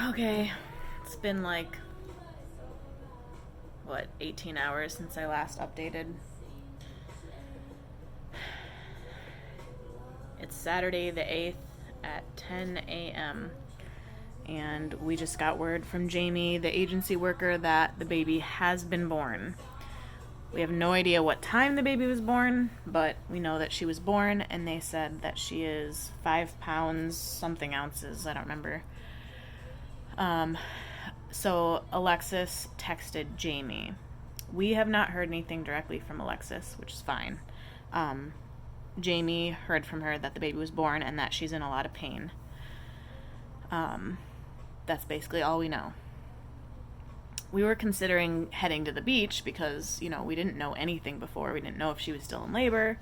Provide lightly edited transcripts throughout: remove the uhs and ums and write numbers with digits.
Okay, it's been like, 18 hours since I last updated. It's Saturday the 8th at 10 a.m. And we just got word from Jamie, the agency worker, that the baby has been born. We have no idea what time the baby was born, but we know that she was born, and they said that she is 5 pounds, something ounces, I don't remember. So Alexis texted Jamie. We have not heard anything directly from Alexis, which is fine. Jamie heard from her that the baby was born and that she's in a lot of pain. That's basically all we know. We were considering heading to the beach because, we didn't know anything before. We didn't know if she was still in labor,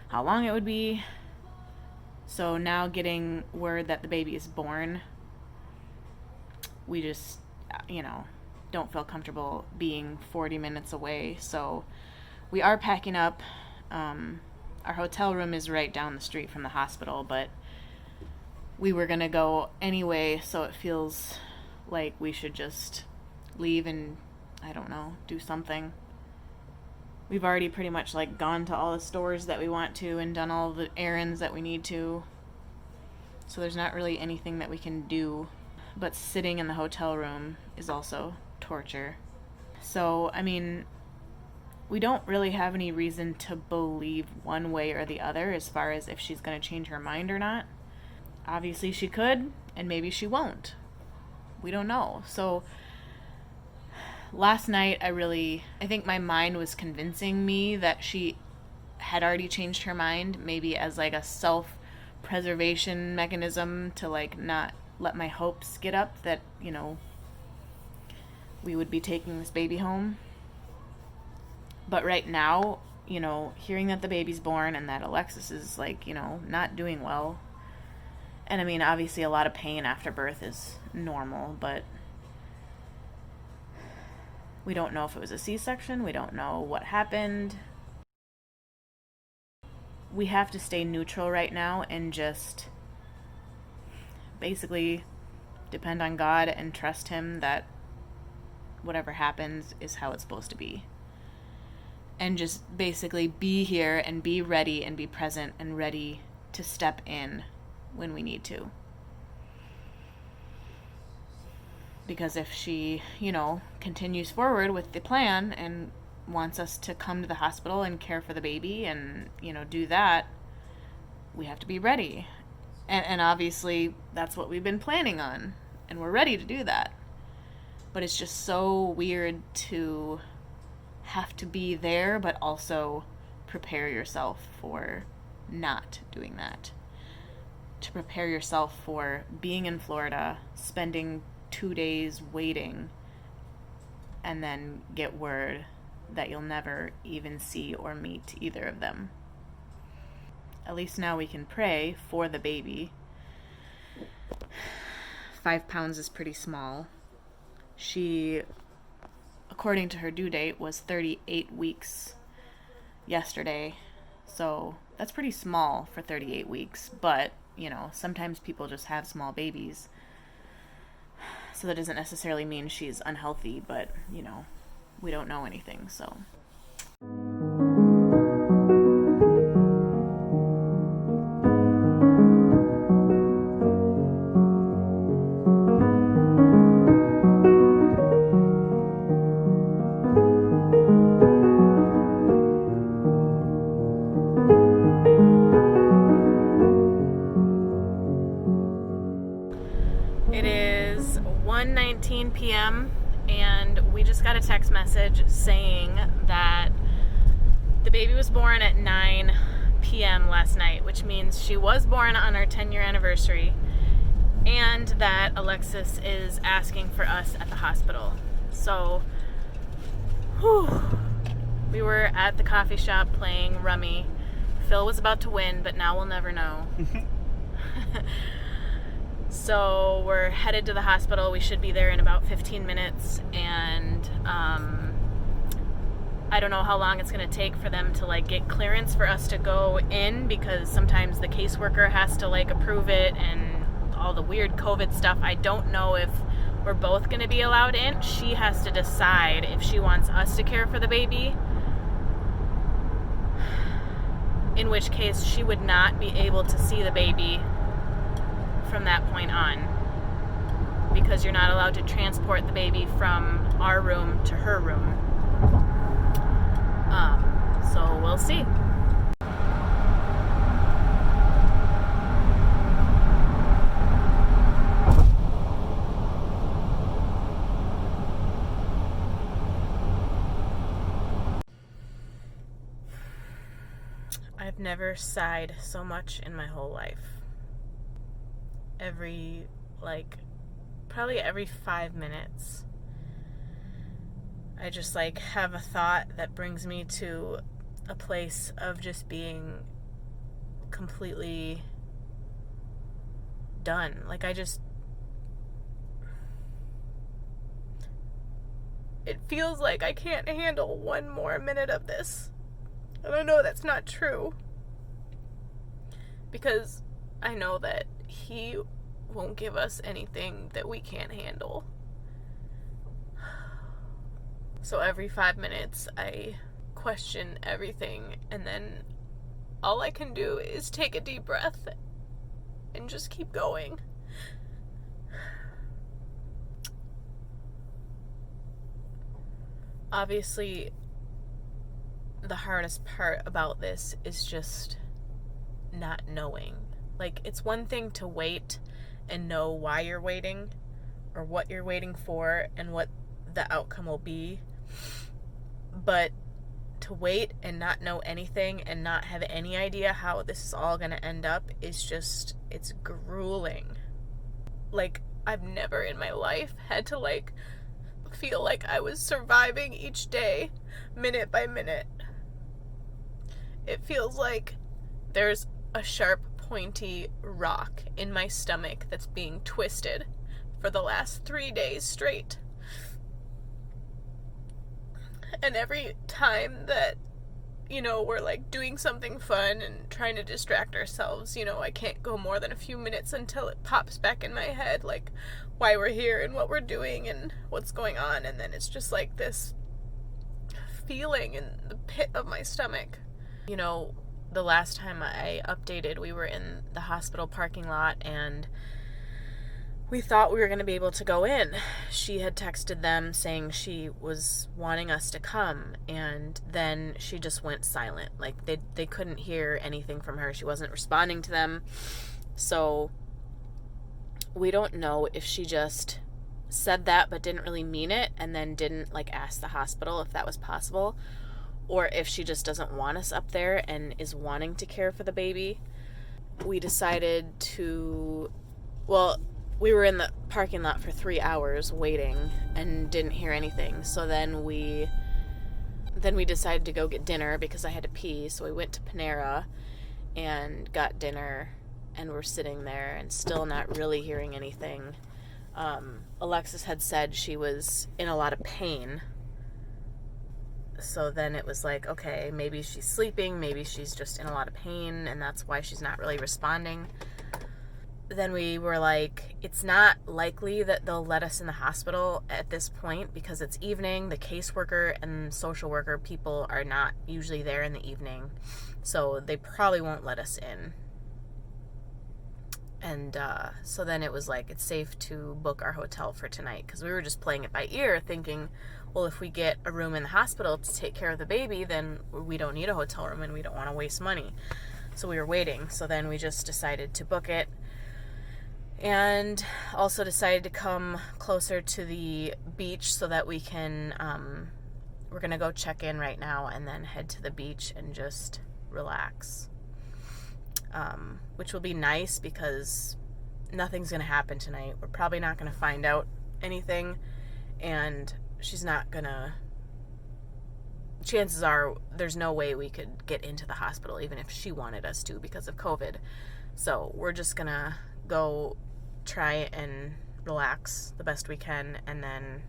how long it would be. So now getting word that the baby is born, we just, don't feel comfortable being 40 minutes away. So we are packing up. Our hotel room is right down the street from the hospital, but we were going to go anyway, so it feels like we should just leave and, do something. We've already pretty much gone to all the stores that we want to and done all the errands that we need to. So there's not really anything that we can do, but sitting in the hotel room is also torture. So, we don't really have any reason to believe one way or the other as far as if she's going to change her mind or not. Obviously she could, and maybe she won't. We don't know. So last night I think my mind was convincing me that she had already changed her mind, maybe as a self-preservation mechanism to not let my hopes get up that, we would be taking this baby home. But right now, hearing that the baby's born and that Alexis is not doing well. And obviously a lot of pain after birth is normal, but we don't know if it was a C-section. We don't know what happened. We have to stay neutral right now and just basically depend on God and trust Him that whatever happens is how it's supposed to be. And just basically be here and be ready and be present and ready to step in when we need to. Because if she, continues forward with the plan and wants us to come to the hospital and care for the baby and, do that, we have to be ready. And obviously that's what we've been planning on, and we're ready to do that. But it's just so weird to have to be there, but also prepare yourself for not doing that. To prepare yourself for being in Florida, spending 2 days waiting, and then get word that you'll never even see or meet either of them. At least now we can pray for the baby. 5 pounds is pretty small. She, according to her due date, was 38 weeks yesterday. So that's pretty small for 38 weeks. But, sometimes people just have small babies. So that doesn't necessarily mean she's unhealthy, but, we don't know anything, so. It is 1:19 p.m. and we just got a text message saying that the baby was born at 9 p.m. last night, which means she was born on our 10-year anniversary, and that Alexis is asking for us at the hospital. So, we were at the coffee shop playing rummy. Phil was about to win, but now we'll never know. So we're headed to the hospital. We should be there in about 15 minutes, and I don't know how long it's going to take for them to get clearance for us to go in, because sometimes the caseworker has to approve it and all the weird COVID stuff. I don't know if we're both going to be allowed in. She has to decide if she wants us to care for the baby, in which case she would not be able to see the baby from that point on, because you're not allowed to transport the baby from our room to her room. So we'll see. I've never sighed so much in my whole life. Probably every 5 minutes, I just have a thought that brings me to a place of just being completely done. It feels like I can't handle one more minute of this. And I know that's not true, because I know that he won't give us anything that we can't handle. So every 5 minutes I question everything, and then all I can do is take a deep breath and just keep going. Obviously, the hardest part about this is just not knowing. It's one thing to wait and know why you're waiting, or what you're waiting for, and what the outcome will be. But to wait and not know anything and not have any idea how this is all going to end up is just, it's grueling. I've never in my life had to feel like I was surviving each day, minute by minute. It feels like there's a sharp, pointy rock in my stomach that's being twisted for the last 3 days straight. And every time that, we're doing something fun and trying to distract ourselves, I can't go more than a few minutes until it pops back in my head, why we're here and what we're doing and what's going on. And then it's just this feeling in the pit of my stomach. The last time I updated, we were in the hospital parking lot, and we thought we were going to be able to go in. She had texted them saying she was wanting us to come, and then she just went silent. They couldn't hear anything from her. She wasn't responding to them. So we don't know if she just said that but didn't really mean it, and then didn't ask the hospital if that was possible, or if she just doesn't want us up there and is wanting to care for the baby. We decided to, we were in the parking lot for 3 hours waiting and didn't hear anything. So then we decided to go get dinner because I had to pee. So we went to Panera and got dinner, and we're sitting there and still not really hearing anything. Alexis had said she was in a lot of pain. So then it was okay, maybe she's sleeping, maybe she's just in a lot of pain, and that's why she's not really responding. Then we were it's not likely that they'll let us in the hospital at this point, because it's evening. The caseworker and social worker people are not usually there in the evening, so they probably won't let us in. And so then it was it's safe to book our hotel for tonight, because we were just playing it by ear, thinking, well, if we get a room in the hospital to take care of the baby, then we don't need a hotel room and we don't want to waste money. So we were waiting. So then we just decided to book it, and also decided to come closer to the beach so that we can, we're going to go check in right now and then head to the beach and just relax. Which will be nice because nothing's going to happen tonight. We're probably not going to find out anything, and she's not going to, chances are there's no way we could get into the hospital even if she wanted us to because of COVID. So we're just going to go try and relax the best we can, and then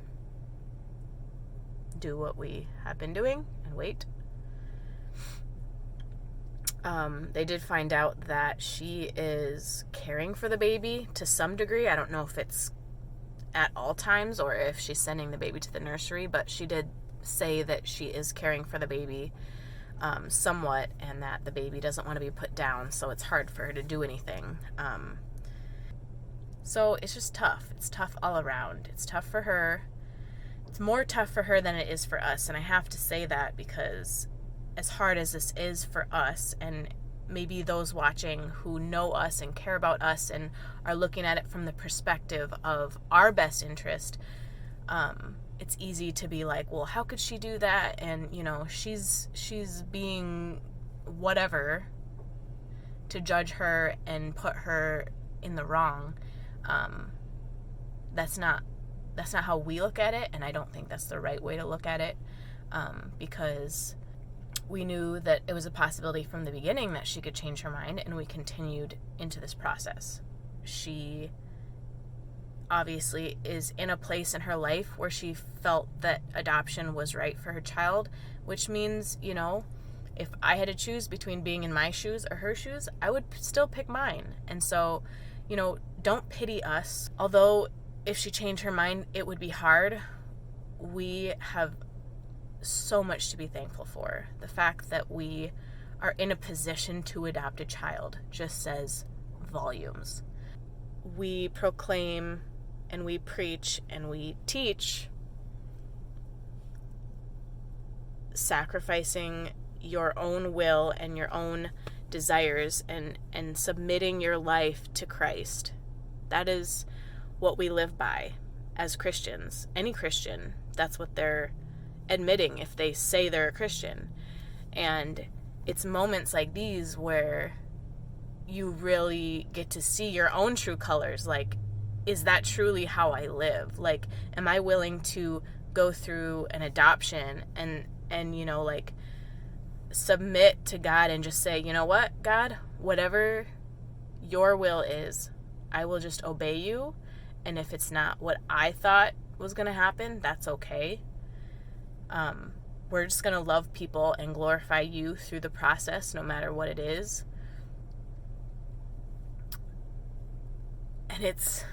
do what we have been doing and wait. They did find out that she is caring for the baby to some degree. I don't know if it's at all times or if she's sending the baby to the nursery, but she did say that she is caring for the baby somewhat, and that the baby doesn't want to be put down, so it's hard for her to do anything. So it's just tough. It's tough all around. It's tough for her. It's more tough for her than it is for us, and I have to say that because as hard as this is for us, and maybe those watching who know us and care about us and are looking at it from the perspective of our best interest, it's easy to be like, well, how could she do that? And, you know, she's being whatever, to judge her and put her in the wrong. That's not how we look at it, and I don't think that's the right way to look at it, because we knew that it was a possibility from the beginning that she could change her mind, and we continued into this process. She obviously is in a place in her life where she felt that adoption was right for her child, which means, you know, if I had to choose between being in my shoes or her shoes, I would still pick mine. And so, you know, don't pity us. Although if she changed her mind, it would be hard. We have so much to be thankful for. The fact that we are in a position to adopt a child just says volumes. We proclaim and we preach and we teach sacrificing your own will and your own desires and submitting your life to Christ. That is what we live by as Christians. Any Christian, that's what they're admitting if they say they're a Christian. And it's moments like these where you really get to see your own true colors. Like, is that truly how I live? Like, am I willing to go through an adoption and you know, like, submit to God and just say, you know what, God, whatever your will is, I will just obey you. And if it's not what I thought was going to happen, that's okay. We're just going to love people and glorify you through the process, no matter what it is. And it's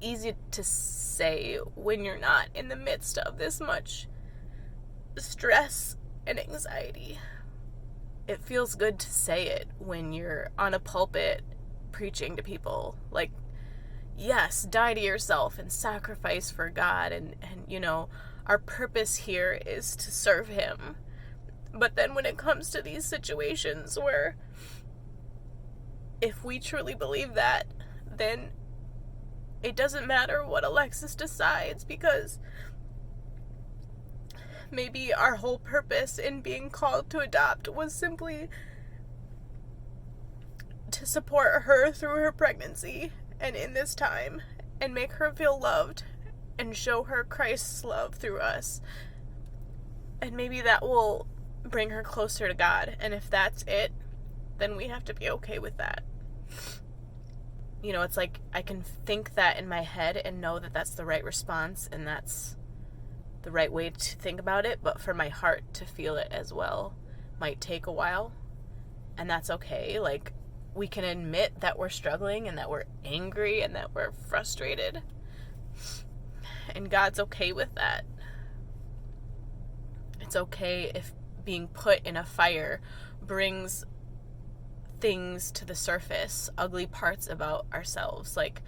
easy to say when you're not in the midst of this much stress and anxiety. It feels good to say it when you're on a pulpit preaching to people. Like, yes, die to yourself and sacrifice for God. And you know, our purpose here is to serve Him. But then when it comes to these situations where if we truly believe that, then it doesn't matter what Alexis decides, because maybe our whole purpose in being called to adopt was simply to support her through her pregnancy and in this time, and make her feel loved and show her Christ's love through us. And maybe that will bring her closer to God. And if that's it, then we have to be okay with that. You know, it's like I can think that in my head and know that that's the right response and that's the right way to think about it, but for my heart to feel it as well might take a while, and that's okay. Like, we can admit that we're struggling and that we're angry and that we're frustrated, and God's okay with that. It's okay if being put in a fire brings things to the surface, ugly parts about ourselves. Like,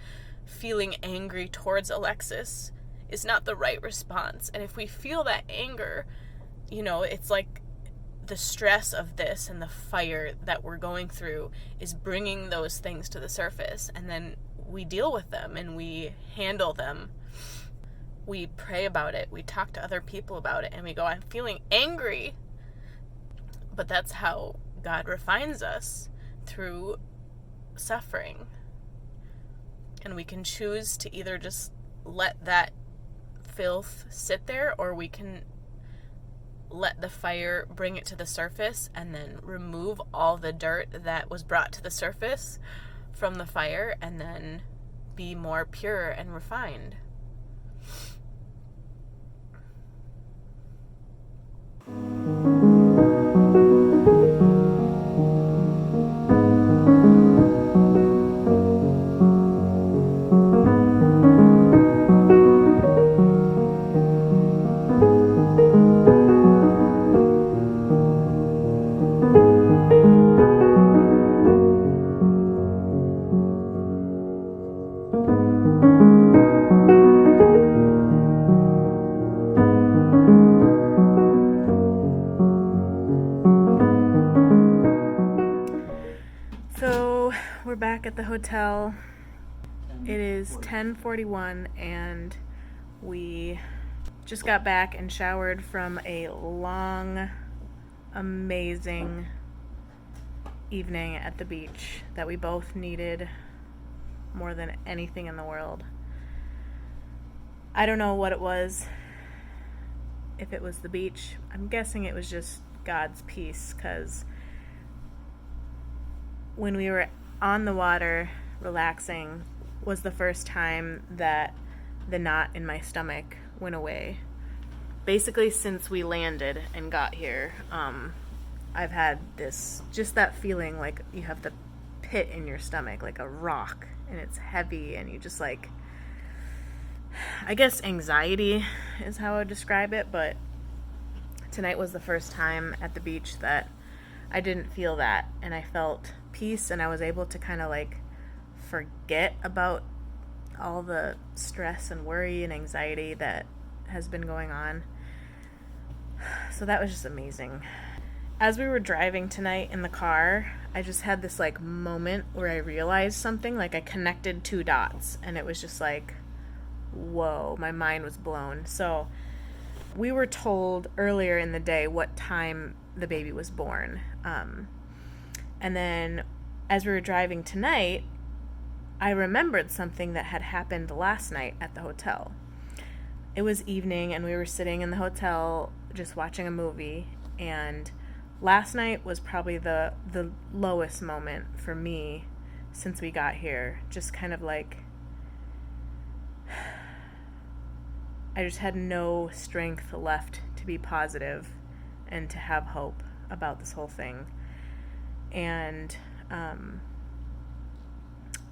feeling angry towards Alexis is not the right response. And if we feel that anger, you know, it's like the stress of this and the fire that we're going through is bringing those things to the surface, and then we deal with them and we handle them. We pray about it, we talk to other people about it, and we go, I'm feeling angry. But that's how God refines us, through suffering. And we can choose to either just let that filth sit there, or we can let the fire bring it to the surface and then remove all the dirt that was brought to the surface from the fire, and then be more pure and refined. we're back at the hotel. It is 10:41 and we just got back and showered from a long, amazing evening at the beach that we both needed more than anything in the world. I don't know what it was. If it was the beach, I'm guessing it was just God's peace, because when we were on the water relaxing was the first time that the knot in my stomach went away. Basically, since we landed and got here, I've had just that feeling like you have the pit in your stomach, like a rock, and it's heavy, and you just like, I guess anxiety is how I would describe it, but tonight was the first time at the beach that I didn't feel that, and I felt peace, and I was able to kind of like forget about all the stress and worry and anxiety that has been going on. So that was just amazing. As we were driving tonight in the car, I just had this like moment where I realized something, like I connected two dots, and it was just like, whoa, my mind was blown. So we were told earlier in the day what time the baby was born. And then as we were driving tonight, I remembered something that had happened last night at the hotel. It was evening and we were sitting in the hotel just watching a movie, and last night was probably the lowest moment for me since we got here. Just kind of like, I just had no strength left to be positive and to have hope about this whole thing. And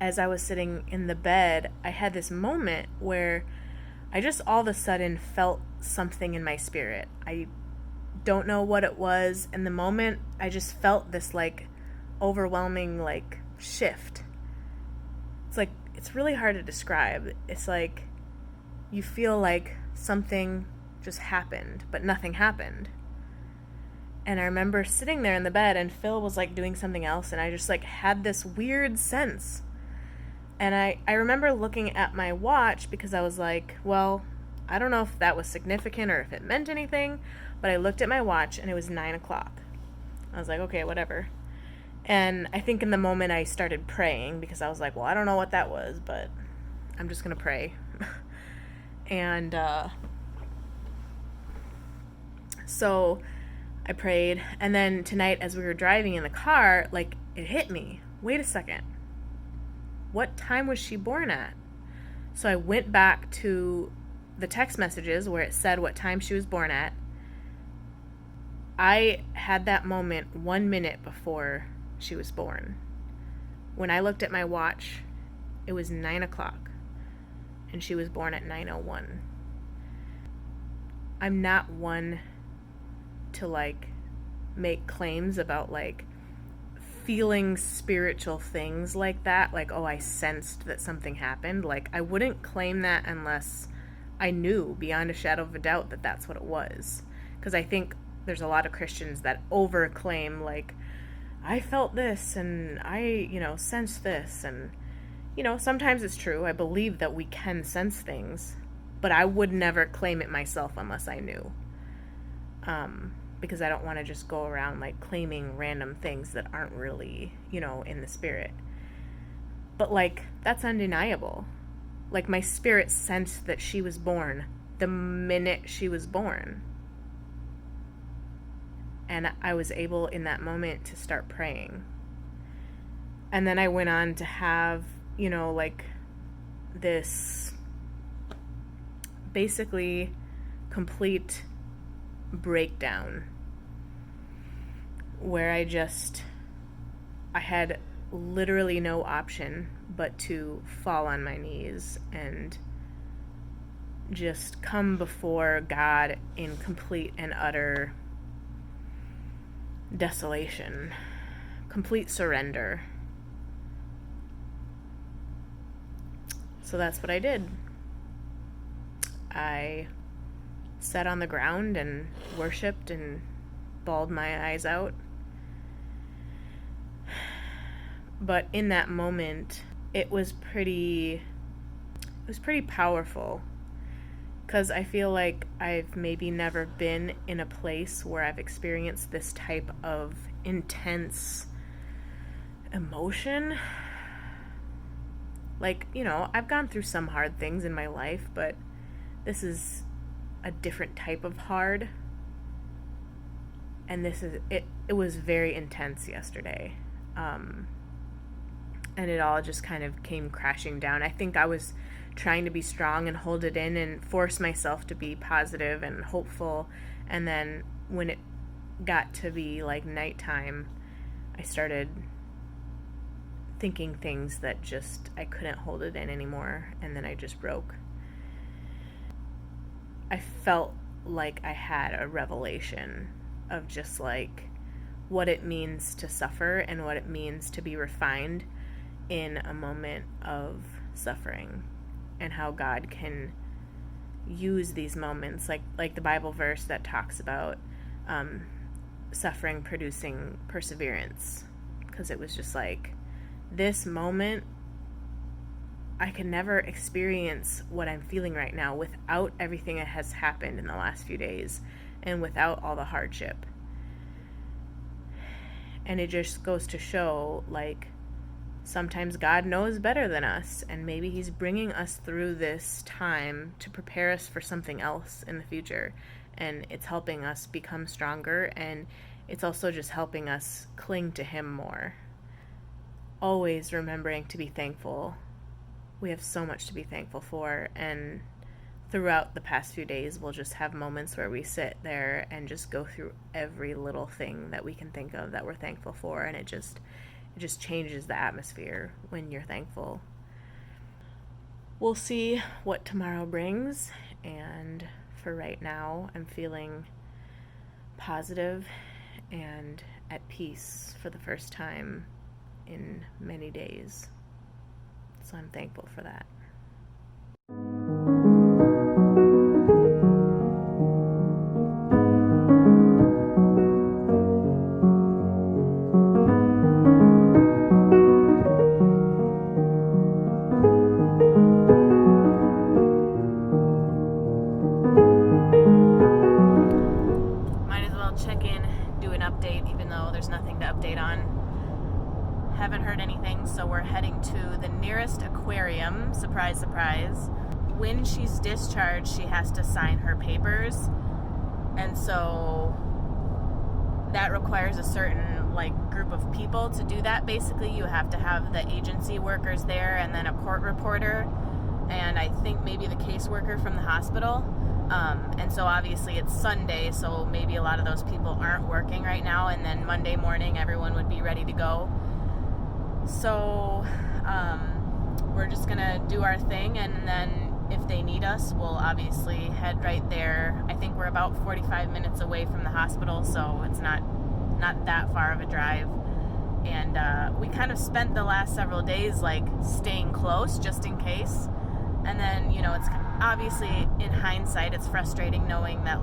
as I was sitting in the bed, I had this moment where I just all of a sudden felt something in my spirit. I don't know what it was. In the moment, I just felt this like overwhelming like shift. It's like, it's really hard to describe. It's like you feel like something just happened, but nothing happened. And I remember sitting there in the bed, and Phil was like doing something else, and I just like had this weird sense. And I remember looking at my watch, because I was like, well, I don't know if that was significant or if it meant anything, but I looked at my watch and it was 9 o'clock. I was like, okay, whatever. And I think in the moment I started praying, because I was like, well, I don't know what that was, but I'm just going to pray. And so I prayed. And then tonight as we were driving in the car, like it hit me. Wait a second. What time was she born at? So I went back to the text messages where it said what time she was born at. I had that moment 1 minute before she was born. When I looked at my watch, it was 9 o'clock, and she was born at 9:01. I'm not one to like make claims about like feeling spiritual things like that, like, oh, I sensed that something happened. Like, I wouldn't claim that unless I knew beyond a shadow of a doubt that that's what it was. Because I think there's a lot of Christians that overclaim, like, I felt this and I, sensed this. And, sometimes it's true. I believe that we can sense things, but I would never claim it myself unless I knew. Because I don't want to just go around like claiming random things that aren't really, in the spirit. But like, that's undeniable. Like, my spirit sensed that she was born the minute she was born. And I was able in that moment to start praying. And then I went on to have, like this basically complete breakdown where I had literally no option but to fall on my knees and just come before God in complete and utter desolation, complete surrender. So that's what I did. I sat on the ground and worshiped and bawled my eyes out. But in that moment, it was pretty powerful, because I feel like I've maybe never been in a place where I've experienced this type of intense emotion. Like, I've gone through some hard things in my life, but this is a different type of hard. And it was very intense yesterday. And it all just kind of came crashing down. I think I was trying to be strong and hold it in and force myself to be positive and hopeful. And then when it got to be like nighttime, I started thinking things that I couldn't hold it in anymore. And then I just broke. I felt like I had a revelation of just like what it means to suffer and what it means to be refined in a moment of suffering, and how God can use these moments, like the Bible verse that talks about suffering producing perseverance. Because it was just like, this moment, I can never experience what I'm feeling right now without everything that has happened in the last few days and without all the hardship. And it just goes to show, like, sometimes God knows better than us, and maybe He's bringing us through this time to prepare us for something else in the future. And it's helping us become stronger, and it's also just helping us cling to Him more. Always remembering to be thankful. We have so much to be thankful for, and throughout the past few days, we'll just have moments where we sit there and just go through every little thing that we can think of that we're thankful for, and it just changes the atmosphere when you're thankful. We'll see what tomorrow brings, and for right now, I'm feeling positive and at peace for the first time in many days. So I'm thankful for that. Might as well check in, do an update, even though there's nothing to update on. Haven't heard anything, so we're heading to the nearest aquarium. Surprise, surprise. When she's discharged, she has to sign her papers, and so that requires a certain group of people to do that. Basically, you have to have the agency workers there, and then a court reporter, and I think maybe the caseworker from the hospital. And so obviously it's Sunday, so maybe a lot of those people aren't working right now, and then Monday morning everyone would be ready to go. So we're just gonna do our thing, and then if they need us, we'll obviously head right there. I think we're about 45 minutes away from the hospital, so it's not that far of a drive. And we kind of spent the last several days staying close just in case. And then, it's obviously, in hindsight, it's frustrating knowing that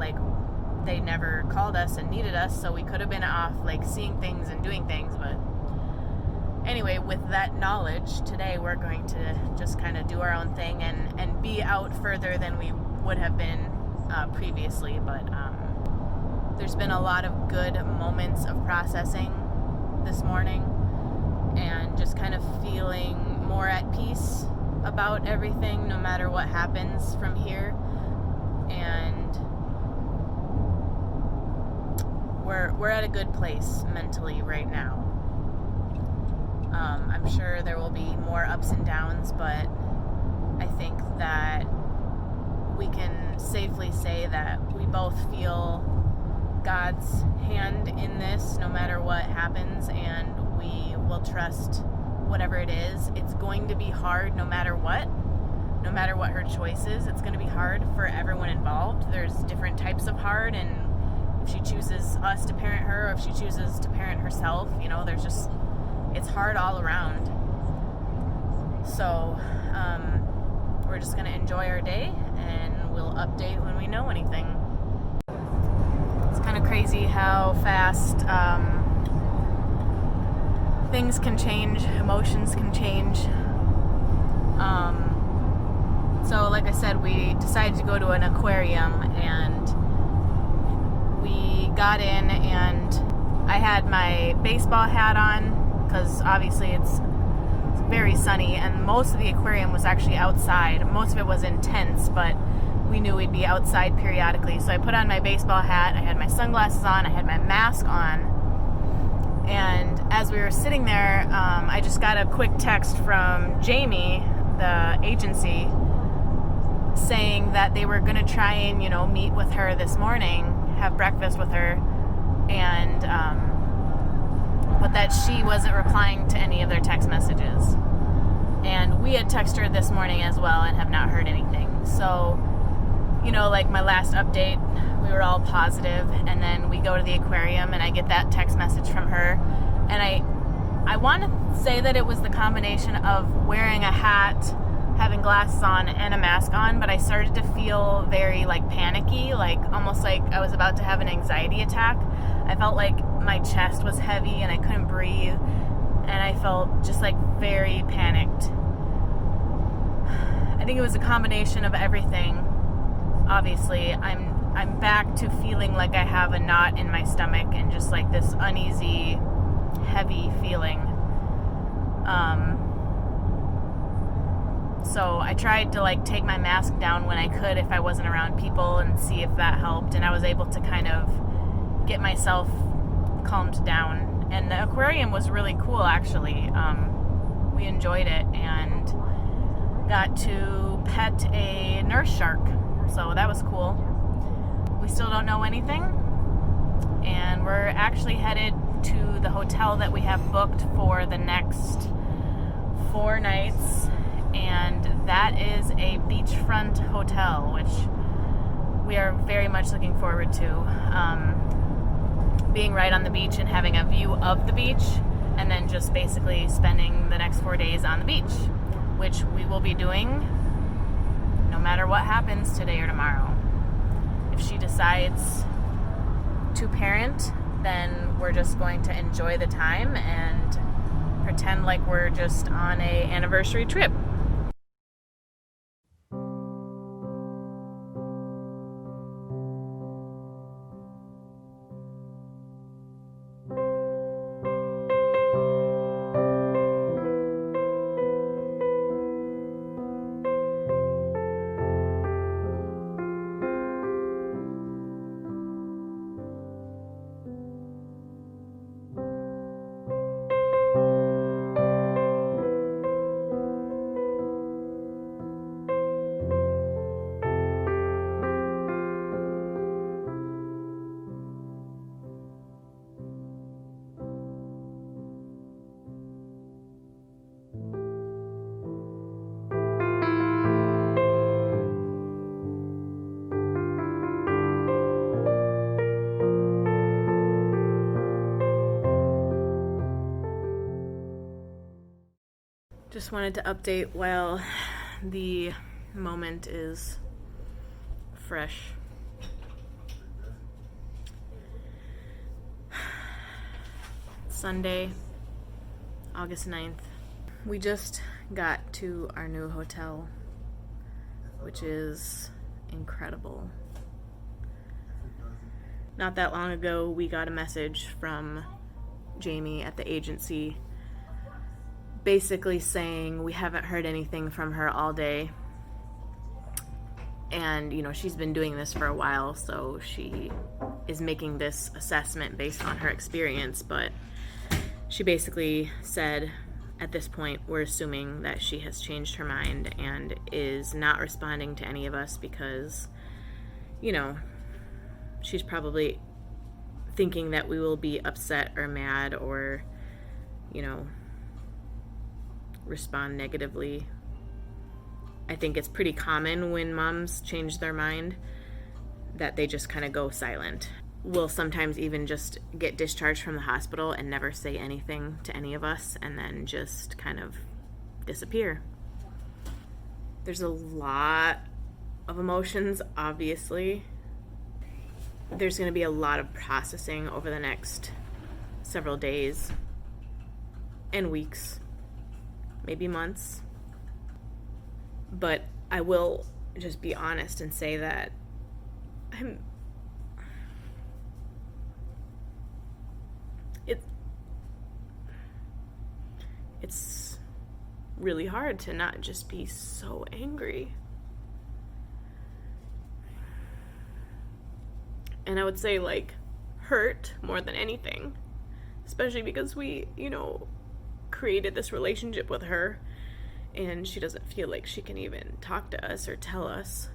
they never called us and needed us, so we could have been off seeing things and doing things. But anyway, with that knowledge, today we're going to just kind of do our own thing and be out further than we would have been previously. But there's been a lot of good moments of processing this morning, and just kind of feeling more at peace about everything, no matter what happens from here. And we're at a good place mentally right now. I'm sure there will be more ups and downs, but I think that we can safely say that we both feel God's hand in this no matter what happens, and we will trust whatever it is. It's going to be hard no matter what her choice is. It's going to be hard for everyone involved. There's different types of hard, and if she chooses us to parent her, or if she chooses to parent herself, it's hard all around. So we're just going to enjoy our day, and we'll update when we know anything. It's kind of crazy how fast things can change, emotions can change. So like I said, we decided to go to an aquarium, and we got in, and I had my baseball hat on because obviously it's very sunny, and most of the aquarium was actually outside. Most of it was in tents, but we knew we'd be outside periodically. So I put on my baseball hat, I had my sunglasses on, I had my mask on, and as we were sitting there, I just got a quick text from Jamie, the agency, saying that they were going to try and, meet with her this morning, have breakfast with her, and but that she wasn't replying to any of their text messages. And we had texted her this morning as well and have not heard anything. So, like my last update, we were all positive, and then we go to the aquarium and I get that text message from her, and I want to say that it was the combination of wearing a hat, having glasses on, and a mask on, but I started to feel very panicky, almost like I was about to have an anxiety attack. I felt like my chest was heavy and I couldn't breathe, and I felt just very panicked. I think it was a combination of everything. Obviously, I'm back to feeling like I have a knot in my stomach and just this uneasy, heavy feeling. So I tried to take my mask down when I could if I wasn't around people and see if that helped, and I was able to kind of get myself calmed down. And the aquarium was really cool, actually. We enjoyed it and got to pet a nurse shark, so that was cool. We still don't know anything, and we're actually headed to the hotel that we have booked for the next 4 nights, and that is a beachfront hotel, which we are very much looking forward to. Being right on the beach and having a view of the beach, and then just basically spending the next 4 days on the beach, which we will be doing no matter what happens today or tomorrow. If she decides to parent, then we're just going to enjoy the time and pretend like we're just on a anniversary trip. Just wanted to update while the moment is fresh. Sunday, August 9th. We just got to our new hotel, which is incredible. Not that long ago, we got a message from Jamie at the agency basically saying we haven't heard anything from her all day. And, she's been doing this for a while, so she is making this assessment based on her experience. But she basically said, at this point, we're assuming that she has changed her mind and is not responding to any of us because, she's probably thinking that we will be upset or mad or, respond negatively. I think it's pretty common when moms change their mind that they just kind of go silent. We'll sometimes even just get discharged from the hospital and never say anything to any of us and then just kind of disappear. There's a lot of emotions, obviously. There's going to be a lot of processing over the next several days. and weeks, maybe months. But I will just be honest and say that it's really hard to not just be so angry. And I would say, like, hurt more than anything, especially because we, created this relationship with her, and she doesn't feel like she can even talk to us or tell us,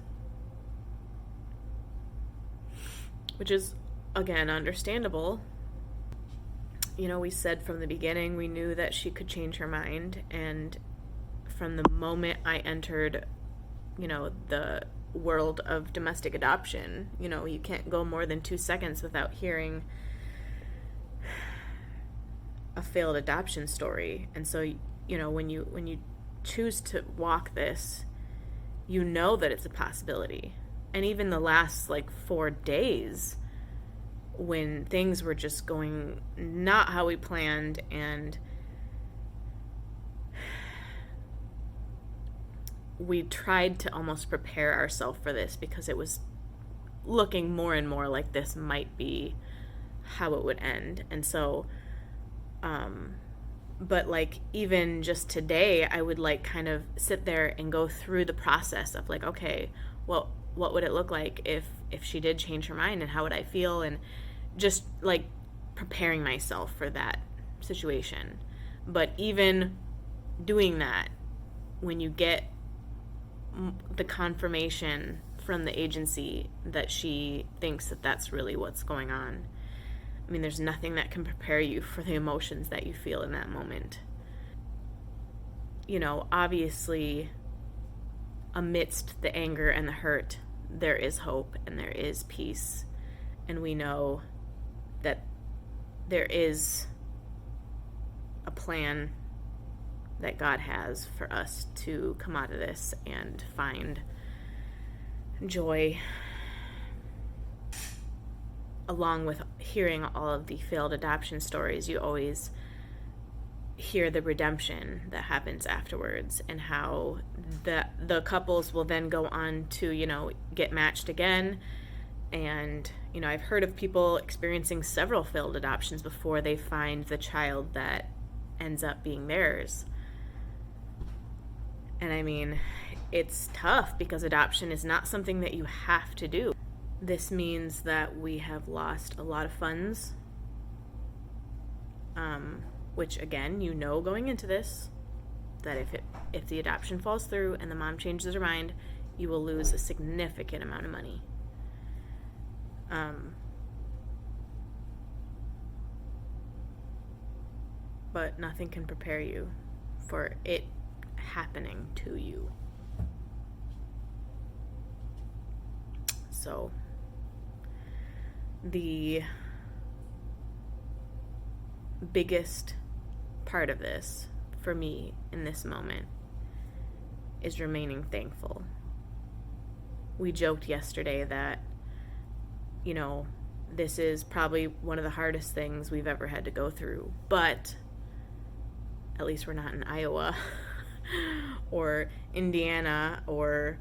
which is, again, understandable. We said from the beginning we knew that she could change her mind, and from the moment I entered, the world of domestic adoption, you can't go more than 2 seconds without hearing a failed adoption story. And so, when you choose to walk this, that it's a possibility. And even the last 4 days, when things were just going not how we planned, and we tried to almost prepare ourselves for this because it was looking more and more like this might be how it would end. And so, but even just today, I would kind of sit there and go through the process of okay, well, what would it look like if she did change her mind, and how would I feel, and just preparing myself for that situation. But even doing that, when you get the confirmation from the agency that she thinks that that's really what's going on, I mean, there's nothing that can prepare you for the emotions that you feel in that moment. Obviously, amidst the anger and the hurt, there is hope and there is peace. And we know that there is a plan that God has for us to come out of this and find joy. Along with hearing all of the failed adoption stories, you always hear the redemption that happens afterwards, and how the couples will then go on to, get matched again. And, I've heard of people experiencing several failed adoptions before they find the child that ends up being theirs. And I mean, it's tough because adoption is not something that you have to do. This means that we have lost a lot of funds, which, again, going into this, that if the adoption falls through and the mom changes her mind, you will lose a significant amount of money. But nothing can prepare you for it happening to you. So, the biggest part of this for me in this moment is remaining thankful. We joked yesterday that, this is probably one of the hardest things we've ever had to go through, but at least we're not in Iowa or Indiana or,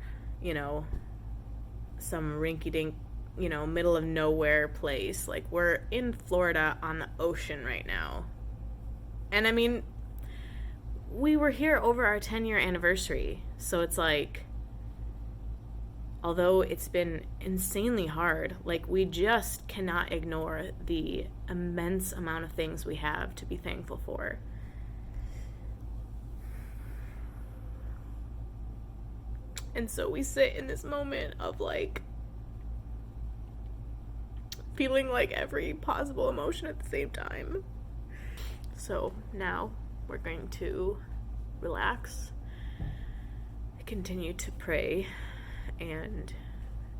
some rinky-dink, middle of nowhere place. We're in Florida on the ocean right now. And I mean, we were here over our 10-year anniversary. So it's although it's been insanely hard, we just cannot ignore the immense amount of things we have to be thankful for. And so we sit in this moment of feeling every possible emotion at the same time. So now we're going to relax, continue to pray, and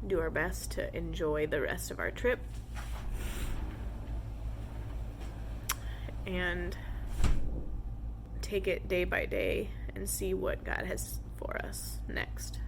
do our best to enjoy the rest of our trip. And take it day by day and see what God has for us next.